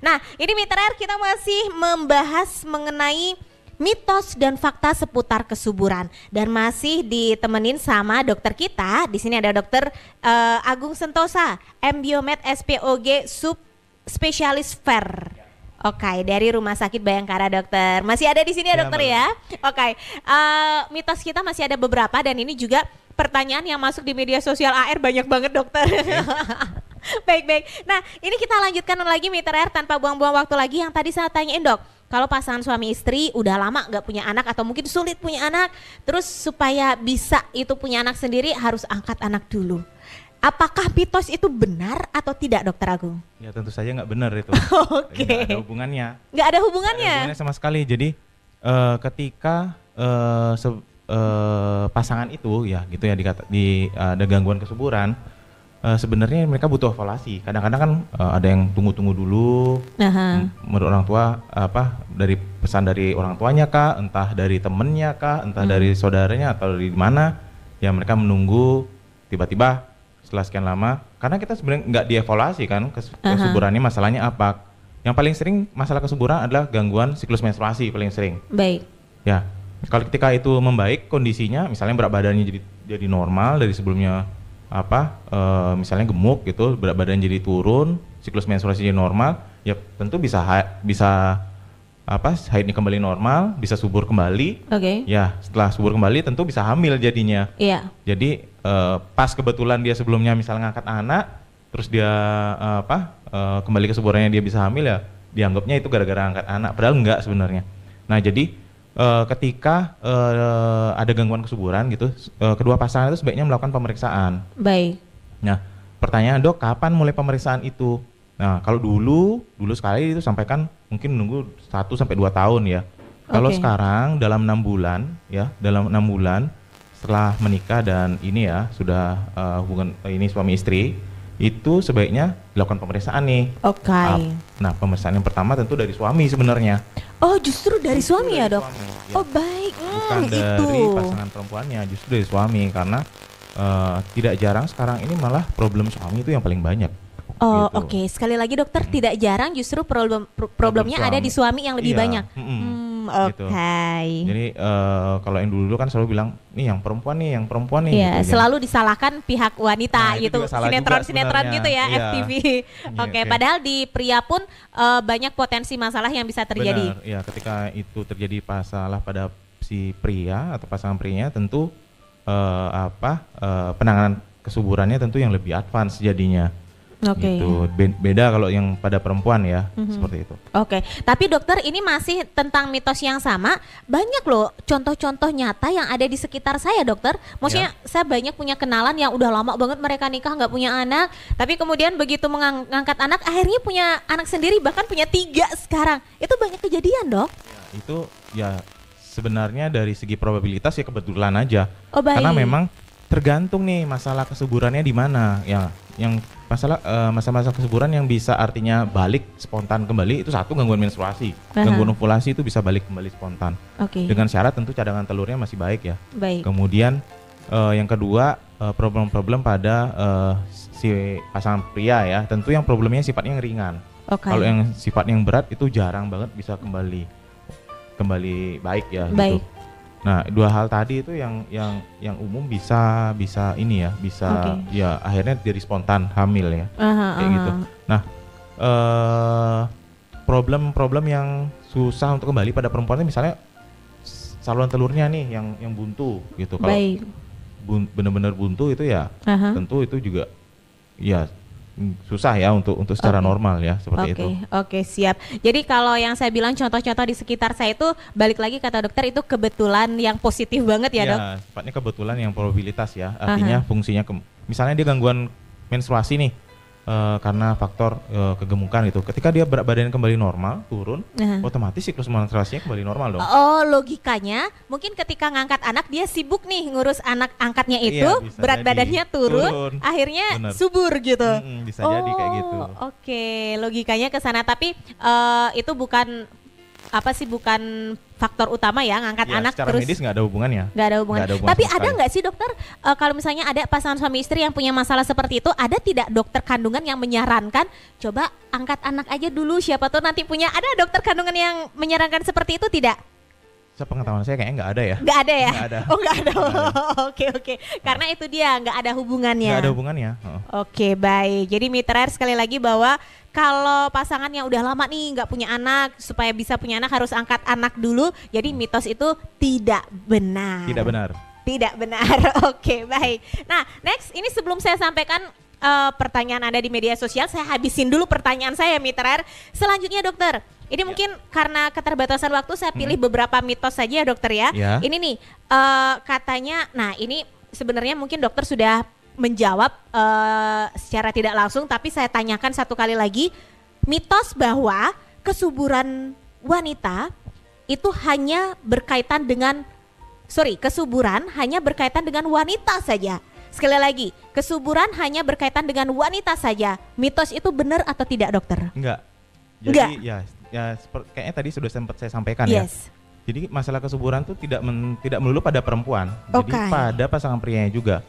Nah, ini Mitra R, kita masih membahas mengenai mitos dan fakta seputar kesuburan dan masih ditemenin sama dokter kita. Di sini ada dokter Agung Sentosa, M Biomed SPOG Sub Spesialis Ver. Oke, dari Rumah Sakit Bayangkara dokter. Masih ada di sini ya dokter ya. Oke, mitos kita masih ada beberapa dan ini juga pertanyaan yang masuk di media sosial AR banyak banget dokter. Baik. Nah, ini kita lanjutkan lagi Mitra R tanpa buang-buang waktu lagi yang tadi saya tanyain dok. Kalau pasangan suami istri udah lama nggak punya anak atau mungkin sulit punya anak, terus supaya bisa itu punya anak sendiri harus angkat anak dulu. Apakah mitos itu benar atau tidak dokter Agung? Ya tentu saja nggak benar itu. Oke. Nggak ada hubungannya. Nggak ada hubungannya? Nggak ada hubungannya sama sekali. Jadi ketika pasangan itu ya gitu ya ada gangguan kesuburan, sebenarnya mereka butuh evaluasi. Kadang-kadang kan ada yang tunggu-tunggu dulu. Menurut orang tua dari pesan dari orang tuanya kah, entah dari temennya kah, entah dari saudaranya atau dari mana, ya mereka menunggu tiba-tiba setelah sekian lama, karena kita sebenarnya nggak dievaluasi kan kesuburannya masalahnya apa. Yang paling sering masalah kesuburan adalah gangguan siklus menstruasi paling sering. Baik. Ya, kalau ketika itu membaik kondisinya, misalnya berat badannya jadi normal dari sebelumnya misalnya gemuk gitu, berat badan jadi turun, siklus menstruasi jadi normal, ya tentu bisa haidnya kembali normal, bisa subur kembali. Oke. Ya, setelah subur kembali tentu bisa hamil jadinya. Iya. Jadi pas kebetulan dia sebelumnya misalnya ngangkat anak, terus dia kembali kesuburannya dia bisa hamil, ya dianggapnya itu gara-gara angkat anak, padahal enggak sebenarnya. Nah, jadi ketika ada gangguan kesuburan gitu, kedua pasangan itu sebaiknya melakukan pemeriksaan. Baik. Nah, pertanyaan dok, kapan mulai pemeriksaan itu? Nah, kalau dulu sekali itu sampaikan mungkin menunggu 1 sampai 2 tahun ya. Kalau sekarang dalam 6 bulan ya, dalam 6 bulan setelah menikah dan ini ya sudah hubungan ini suami istri, itu sebaiknya dilakukan pemeriksaan nih. Oke. Nah, pemeriksaan yang pertama tentu dari suami sebenarnya. Oh, justru dari suami ya dok? Suami, ya. Oh baik. Bukan dari pasangan perempuannya, justru dari suami, karena tidak jarang sekarang ini malah problem suami itu yang paling banyak. Oh gitu. Oke. Sekali lagi dokter, tidak jarang justru problemnya ada di suami yang lebih banyak. Gitu. Jadi kalau yang dulu kan selalu bilang nih yang perempuan nih Iya, gitu, selalu disalahkan pihak wanita gitu, sinetron gitu ya, iya. FTV. Oke, padahal di pria pun banyak potensi masalah yang bisa terjadi. Benar, ya ketika itu terjadi masalah pada si pria atau pasangan prianya, tentu penanganan kesuburannya tentu yang lebih advance jadinya. Oke. Gitu. Beda kalau yang pada perempuan ya, seperti itu. Oke, tapi dokter ini masih tentang mitos yang sama. Banyak loh contoh-contoh nyata yang ada di sekitar saya dokter. Maksudnya saya banyak punya kenalan yang udah lama banget mereka nikah nggak punya anak, tapi kemudian begitu mengangkat anak akhirnya punya anak sendiri, bahkan punya 3 sekarang. Itu banyak kejadian dok. Ya, itu ya sebenarnya dari segi probabilitas ya kebetulan aja. Oh, baik. Karena memang tergantung nih masalah kesuburannya di mana ya. Yang masa-masa kesuburan yang bisa artinya balik spontan kembali itu satu, gangguan menstruasi. Gangguan ovulasi itu bisa balik kembali spontan. Dengan syarat tentu cadangan telurnya masih baik ya. Baik. Kemudian yang kedua problem-problem pada si pasangan pria ya, tentu yang problemnya sifatnya yang ringan. Kalau yang sifatnya yang berat itu jarang banget bisa kembali baik ya. Baik. Gitu. Nah, 2 hal tadi itu yang umum bisa ini ya, bisa ya akhirnya jadi spontan hamil ya, kayak gitu. Nah, problem yang susah untuk kembali pada perempuan itu misalnya saluran telurnya nih yang buntu gitu. Kalau benar-benar buntu itu ya, tentu itu juga ya susah ya untuk secara normal ya, seperti itu. Oke, siap. Jadi kalau yang saya bilang contoh-contoh di sekitar saya itu balik lagi kata dokter itu kebetulan yang positif banget ya dok? Ya, sifatnya kebetulan yang probabilitas ya, artinya fungsinya misalnya dia gangguan menstruasi nih, karena faktor kegemukan gitu. Ketika dia berat badan kembali normal, turun, otomatis siklus menstruasinya kembali normal dong. Oh, logikanya mungkin ketika ngangkat anak dia sibuk nih ngurus anak angkatnya itu, berat badannya turun, akhirnya subur gitu. Bisa jadi kayak gitu. Oke, logikanya ke sana, tapi itu bukan bukan faktor utama ya ngangkat anak secara terus. Medis nggak ada hubungannya. Nggak ada hubungan. Tapi ada nggak sih dokter kalau misalnya ada pasangan suami istri yang punya masalah seperti itu, ada tidak dokter kandungan yang menyarankan coba angkat anak aja dulu, siapa tahu nanti punya. Ada dokter kandungan yang menyarankan seperti itu tidak? Sepengetahuan saya kayaknya nggak ada ya. Nggak ada ya? Nggak ada. Oh nggak ada. Oke. Karena itu dia nggak ada hubungannya. Nggak ada hubungannya. Oke, baik. Jadi Mitra sekali lagi bahwa kalau pasangan yang udah lama nih nggak punya anak, supaya bisa punya anak harus angkat anak dulu. Jadi mitos itu tidak benar. Tidak benar. Tidak benar. Oke, baik. Nah, next ini sebelum saya sampaikan pertanyaan Anda di media sosial, saya habisin dulu pertanyaan saya Mitra. Selanjutnya dokter, ini mungkin karena keterbatasan waktu saya pilih beberapa mitos saja ya dokter ya. Ini nih katanya, nah ini sebenarnya mungkin dokter sudah menjawab secara tidak langsung, tapi saya tanyakan satu kali lagi, mitos bahwa kesuburan wanita itu hanya berkaitan dengan kesuburan hanya berkaitan dengan wanita saja. Sekali lagi, kesuburan hanya berkaitan dengan wanita saja. Mitos itu benar atau tidak dokter? Enggak. Jadi ya kayaknya tadi sudah sempat saya sampaikan ya. Jadi masalah kesuburan itu tidak melulu pada perempuan, jadi pada pasangan prianya juga.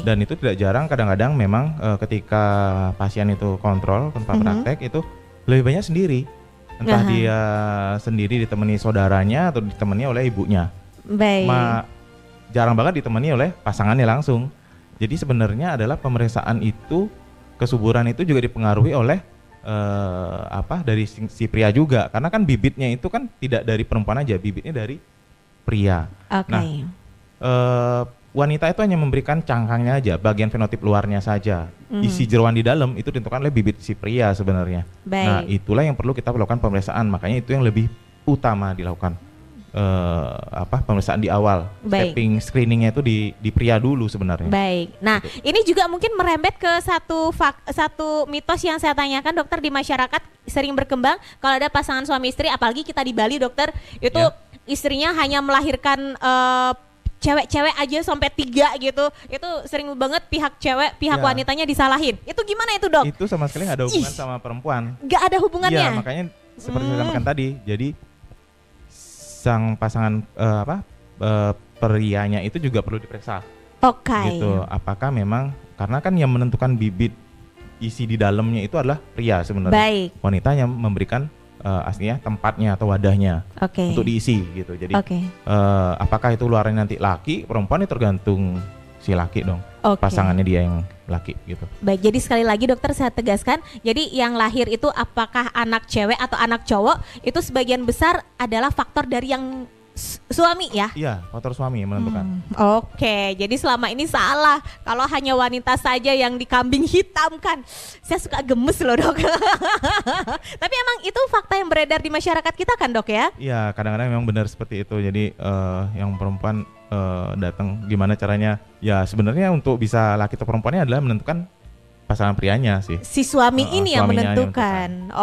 Dan itu tidak jarang, kadang-kadang memang ketika pasien itu kontrol tanpa praktek itu lebih banyak sendiri. Entah dia sendiri ditemani saudaranya atau ditemani oleh ibunya. Baik. Jarang banget ditemani oleh pasangannya langsung. Jadi sebenarnya adalah pemeriksaan itu, kesuburan itu juga dipengaruhi oleh dari si pria juga, karena kan bibitnya itu kan tidak dari perempuan aja, bibitnya dari pria. Nah, wanita itu hanya memberikan cangkangnya aja, bagian fenotip luarnya saja. Isi jeroan di dalam itu ditentukan oleh bibit si pria sebenarnya. Nah, itulah yang perlu kita lakukan pemeriksaan, makanya itu yang lebih utama dilakukan. Pemeriksaan di awal, stepping screeningnya itu di pria dulu sebenarnya. Baik. Nah, ini juga mungkin merembet ke satu mitos yang saya tanyakan dokter di masyarakat sering berkembang kalau ada pasangan suami istri, apalagi kita di Bali dokter, itu istrinya hanya melahirkan cewek-cewek aja sampai 3 gitu. Itu sering banget pihak wanitanya disalahin. Itu gimana itu dok? Itu sama sekali nggak ada hubungan sama perempuan. Nggak ada hubungannya. Iya, makanya seperti saya sampaikan tadi. Jadi sang pasangan prianya itu juga perlu diperiksa. Gitu. Apakah memang, karena kan yang menentukan bibit isi di dalamnya itu adalah pria sebenarnya. Wanita yang memberikan aslinya tempatnya atau wadahnya untuk diisi gitu. Jadi apakah itu luarnya nanti laki, perempuan, itu tergantung si laki dong. Pasangannya dia yang laki gitu. Baik, jadi sekali lagi dokter saya tegaskan, jadi yang lahir itu apakah anak cewek atau anak cowok itu sebagian besar adalah faktor dari yang suami ya? Iya, faktor suami yang menentukan. Jadi selama ini salah kalau hanya wanita saja yang dikambing hitamkan. Saya suka gemes loh dok. Tapi emang itu fakta yang beredar di masyarakat kita kan dok ya? Iya, kadang-kadang memang benar seperti itu. Jadi yang perempuan datang gimana caranya? Ya sebenarnya untuk bisa laki atau perempuannya adalah menentukan pasangan prianya sih. Si suami ini yang menentukan.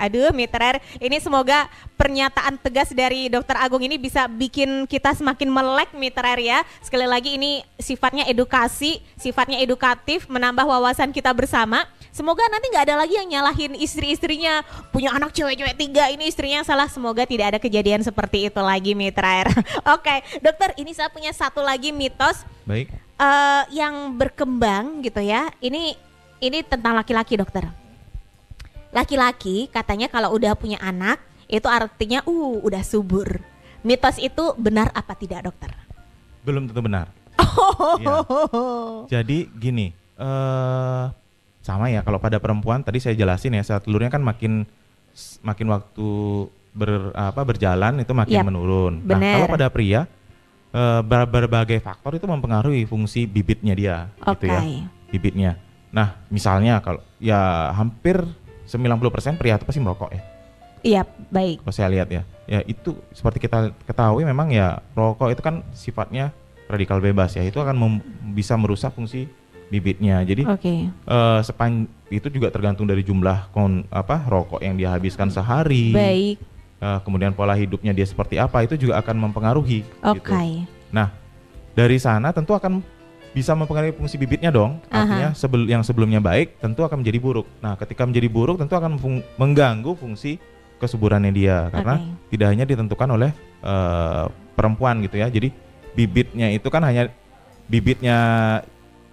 Aduh Mitra, ini semoga pernyataan tegas dari Dokter Agung ini bisa bikin kita semakin melek Mitra ya. Sekali lagi ini sifatnya edukasi, sifatnya edukatif, menambah wawasan kita bersama. Semoga nanti nggak ada lagi yang nyalahin istri-istrinya, punya anak cewek-cewek 3 ini istrinya yang salah. Semoga tidak ada kejadian seperti itu lagi Mitra. Dokter, ini saya punya satu lagi mitos. Baik. Yang berkembang gitu ya. Ini tentang laki-laki dokter. Laki-laki katanya kalau udah punya anak itu artinya udah subur. Mitos itu benar apa tidak dokter? Belum tentu benar. Ya. Jadi gini, sama ya kalau pada perempuan tadi saya jelasin ya, saat telurnya kan makin waktu berjalan itu makin menurun. Nah, kalau pada pria berbagai faktor itu mempengaruhi fungsi bibitnya dia gitu ya. Bibitnya. Nah, misalnya kalau ya hampir 90% pria itu pasti merokok ya. Iya, baik. Kalau saya lihat ya. Ya itu seperti kita ketahui memang ya rokok itu kan sifatnya radikal bebas ya. Itu akan bisa merusak fungsi bibitnya. Jadi itu juga tergantung dari jumlah rokok yang dia habiskan sehari. Baik. Kemudian pola hidupnya dia seperti apa itu juga akan mempengaruhi. Gitu. Nah, dari sana tentu akan bisa mempengaruhi fungsi bibitnya dong. Artinya yang sebelumnya baik tentu akan menjadi buruk. Nah, ketika menjadi buruk tentu akan mengganggu fungsi kesuburannya dia, karena tidak hanya ditentukan oleh perempuan gitu ya. Jadi bibitnya itu kan hanya bibitnya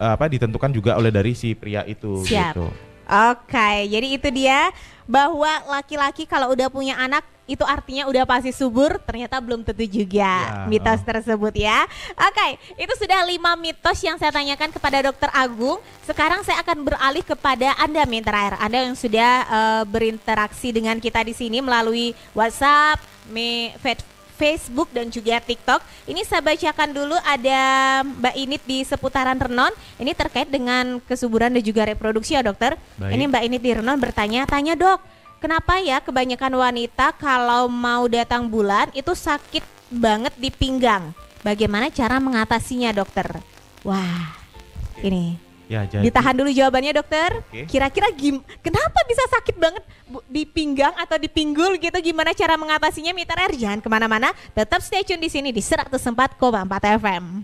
ditentukan juga oleh dari si pria itu. Siap. Gitu. Oke, jadi itu dia bahwa laki-laki kalau udah punya anak itu artinya udah pasti subur, ternyata belum tentu juga mitos tersebut ya. Oke, itu sudah 5 mitos yang saya tanyakan kepada Dokter Agung. Sekarang saya akan beralih kepada Anda Mitra Air. Anda yang sudah berinteraksi dengan kita di sini melalui WhatsApp, Facebook dan juga TikTok. Ini saya bacakan dulu, ada Mbak Init di seputaran Renon. Ini terkait dengan kesuburan dan juga reproduksi ya dokter. Baik. Ini Mbak Init di Renon bertanya, Dok, kenapa ya kebanyakan wanita kalau mau datang bulan itu sakit banget di pinggang? Bagaimana cara mengatasinya dokter? Wah, ini. Ya, jadi ditahan dulu jawabannya dokter. Kira-kira kenapa bisa sakit banget di pinggang atau di pinggul gitu? Gimana cara mengatasinya? Mitra Air jangan kemana-mana, tetap stay tune di sini di 104,4 FM.